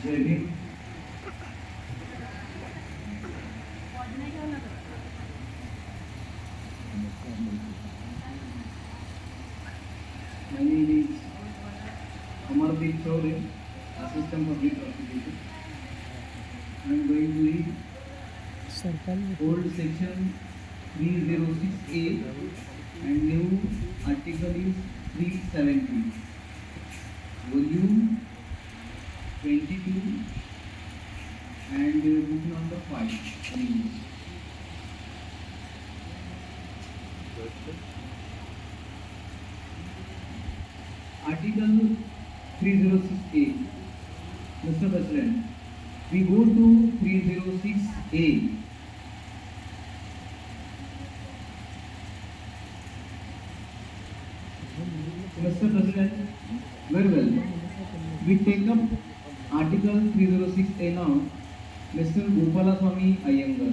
Jai Bhim. My name is Amrad, Assistant Public Prosecutor. I am going to read old section 306A and new article is 370. Volume 22 and book number 5 in English. Article 306A. Mr. President, we go to 306A. Mr. President, very well. We take up Article 306A now. Mr. Gopalaswamy Iyengar.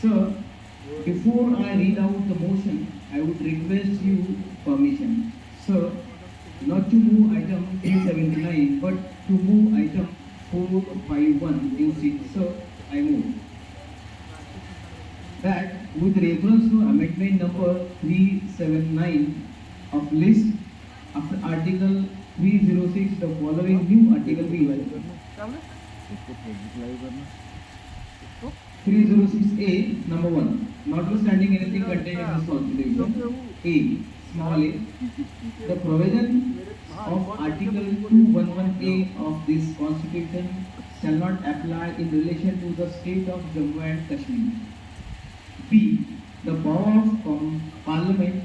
Sir, before I read out the motion, I would request you permission. Sir, not to move item 379, but to move item 451 instead. Sir, I move that with reference to amendment number 379 of list after article 306, the following new article be 306A, number 1. Notwithstanding anything contained in this constitution, A, small a, the provision of article 211A of this constitution shall not apply in relation to the state of Jammu and Kashmir. B, the power of Parliament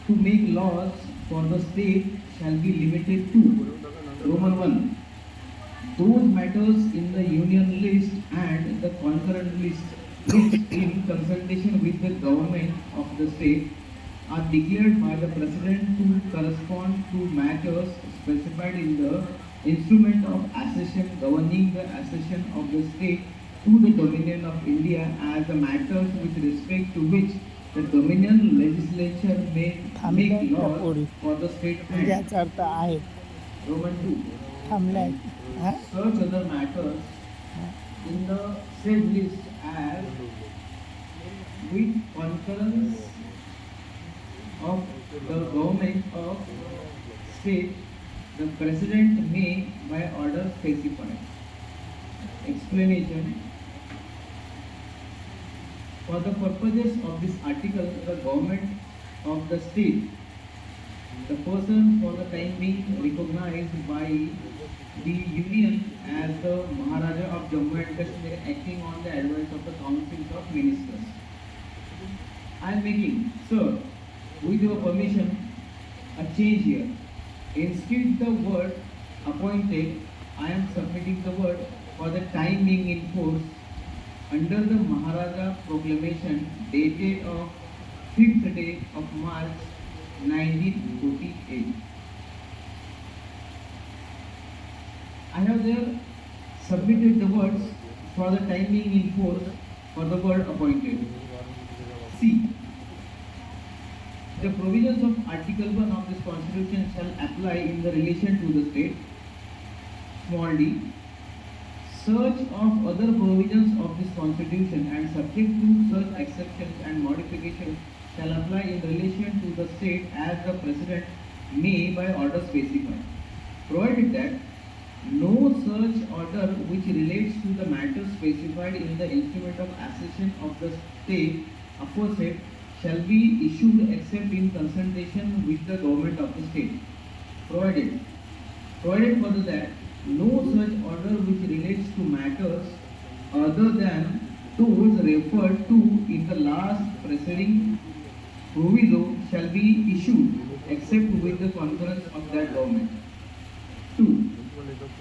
to make laws for the state shall be limited to Roman 1. Those matters in the union list and the concurrent list which in consultation with the government of the state are declared by the President to correspond to matters specified in the instrument of accession governing the accession of the state to the Dominion of India as the matters with respect to which the Dominion legislature may make laws for the state and Roman 2. Such other matters in the said list as with concurrence of the government of state, the President may by order specify. Explanation. For the purposes of this article, the government of the state, the person for the time being recognized by the Union as the Maharaja of Jammu and Kashmir acting on the advice of the Council of Ministers. I am making, sir, with your permission, a change here. Instead the word appointed, I am submitting the word for the time being in force under the Maharaja proclamation dated of 5th day of March 1948. I have there submitted the words for the time being in force for the word appointed. C. The provisions of Article 1 of this Constitution shall apply in the relation to the state. Small d. Such of other provisions of this Constitution and subject to such exceptions and modifications shall apply in relation to the state as the President may by order specify. Provided that no such order which relates to the matter specified in the instrument of accession of the state aforesaid shall be issued except in consultation with the government of the state. Provided further that no such order which relates to matters other than those referred to in the last preceding proviso shall be issued except with the concurrence of that government. 2.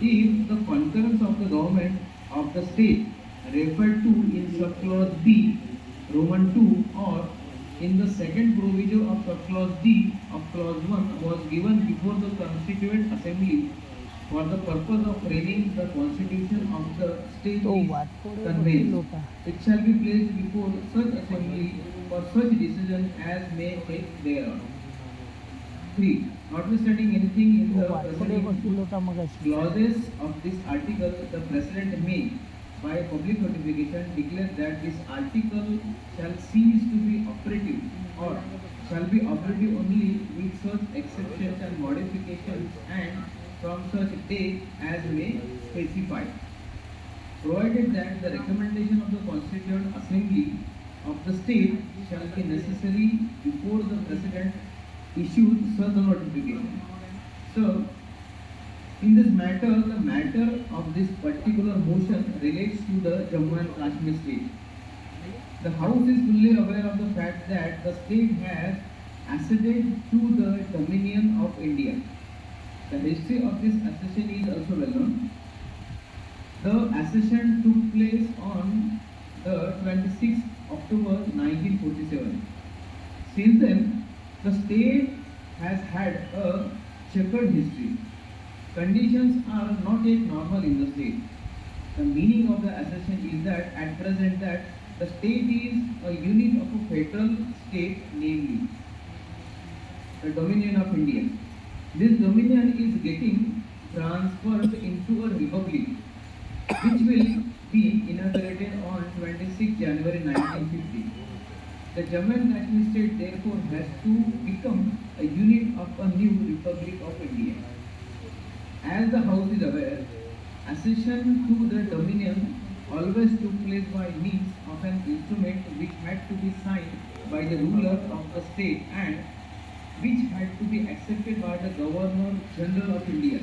If the concurrence of the government of the state referred to in subclause B, Roman 2 or in the second proviso of subclause D of clause 1 was given before the Constituent Assembly for the purpose of framing the constitution of the state conveys, it shall be placed before such assembly for such decision as may take thereon. 3. Notwithstanding anything in the preceding clauses of this article, the President may, by public notification, declare that this article shall cease to be operative or shall be operative only with such exceptions and modifications and from such date as may specify. Provided that the recommendation of the Constituent Assembly of the state shall be necessary before the President issues such a notification. So, in this matter, the matter of this particular motion relates to the Jammu and Kashmir state. The House is fully aware of the fact that the state has acceded to the dominion of India. The history of this accession is also well known. The accession took place on the 26th October 1947. Since then, the state has had a checkered history. Conditions are not yet normal in the state. The meaning of the accession is that at present that the state is a unit of a federal state, namely the Dominion of India. This dominion is getting transferred into a republic, which will be inaugurated on 26 January 1950. The Jammu and Kashmir state therefore has to become a unit of a new Republic of India. As the House is aware, accession to the Dominion always took place by means of an instrument which had to be signed by the ruler of the state and which had to be accepted by the Governor General of India.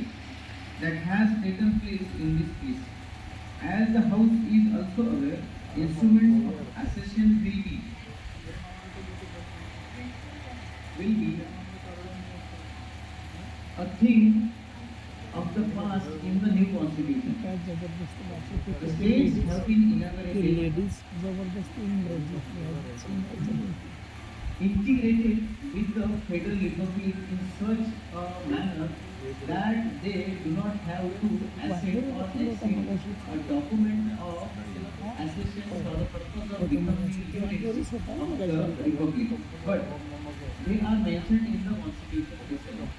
That has taken place in this case. As the House is also aware, instruments of accession will be a thing of the past in the new constitution. The states have been inaugurated, integrated with the federal republic in such a manner that they do not have to accept or accept a document of accession for the purpose of becoming units of the republic. But they are mentioned in the constitution itself.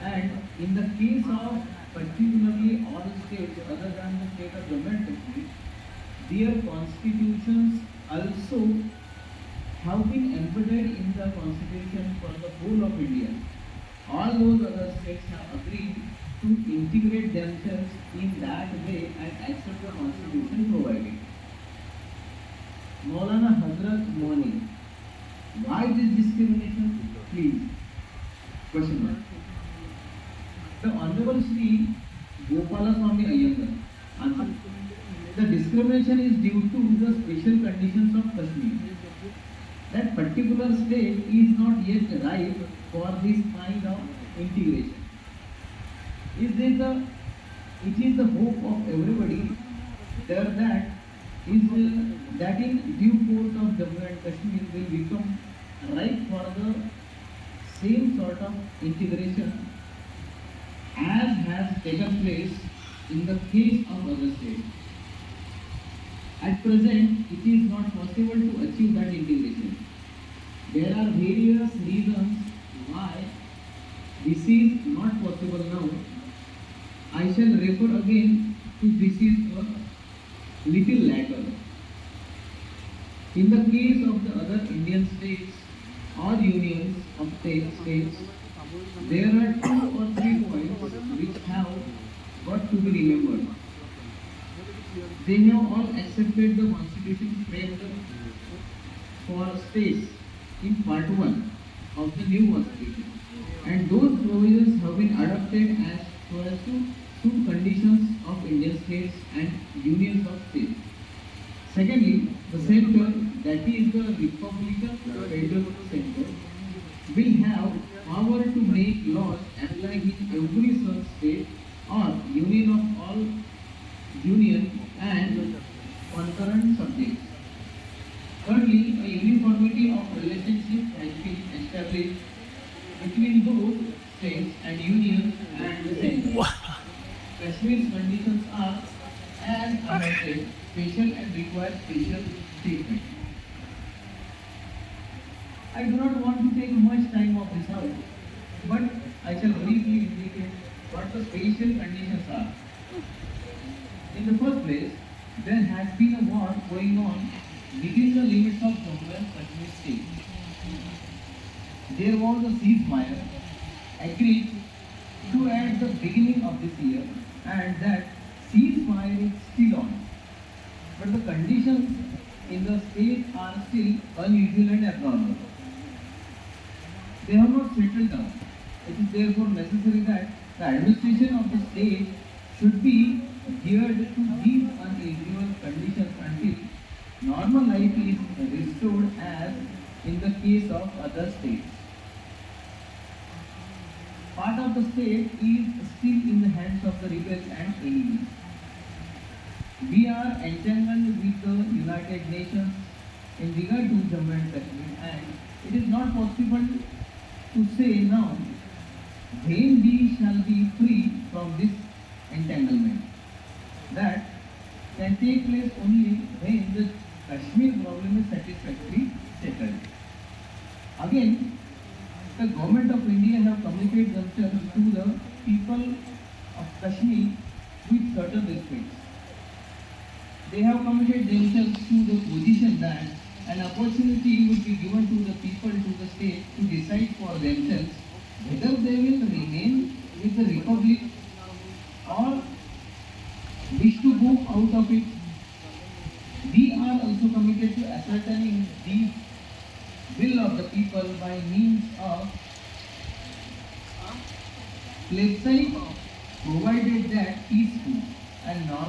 And in the case of particularly all states other than the state of Jammu and Kashmir, their constitutions also have been embedded in the constitution for the whole of India. All those other states have agreed to integrate themselves in that way and accept the constitution provided. Maulana Hazrat Moni. Why this discrimination? Please. Question mark. The Honorable Sri Gopalaswamy Iyengar. Answer. The discrimination is due to the special conditions of Kashmir. That particular state is not yet ripe for this kind of integration. It is the hope of everybody that in due course of Jammu and Kashmir will become ripe for the same sort of integration as has taken place in the case of other states. At present, it is not possible to achieve that integration. There are various reasons why this is not possible now. I shall refer again to this is a little later. In the case of the other Indian states or unions of states, there are 2 or 3 points which have got to be remembered. They have all accepted the constitution framework for states in part 1 of the new constitution, and those provisions have been adopted as far as to suit conditions of Indian states and unions of states. Secondly, the center, that is the Republican Federal Center, will have power to make laws applying in every such state or union of all union and concurrent subjects. Thirdly, a uniformity of relationship has been established between those states and unions and the center. Kashmir's conditions are, as amended, special and require special treatment. I do not want to take much time of this out, but I shall briefly indicate what the spatial conditions are. In the first place, there has been a war going on within the limits of Jammu and Kashmir state. There was a ceasefire agreed to at the beginning of this year, and that ceasefire is still on. But the conditions in the state are still unusual and abnormal. They have not settled down. It is therefore necessary that the administration of the state should be geared to these unusual conditions until normal life is restored as in the case of other states. Part of the state is still in the hands of the rebels and enemies. We are entangled with the United Nations in regard to Jammu and Kashmir, and it is not possible to say now when we shall be free from this entanglement. That can take place only when the Kashmir problem is satisfactorily settled. Again, the government of India have committed themselves to the people of Kashmir with certain respects. They have committed themselves to the position that an opportunity would be given to the people, to the state, to decide for themselves whether they will remain with the republic or wish to move out of it. We are also committed to ascertaining the will of the people by means of plebiscite, provided that peaceful and normal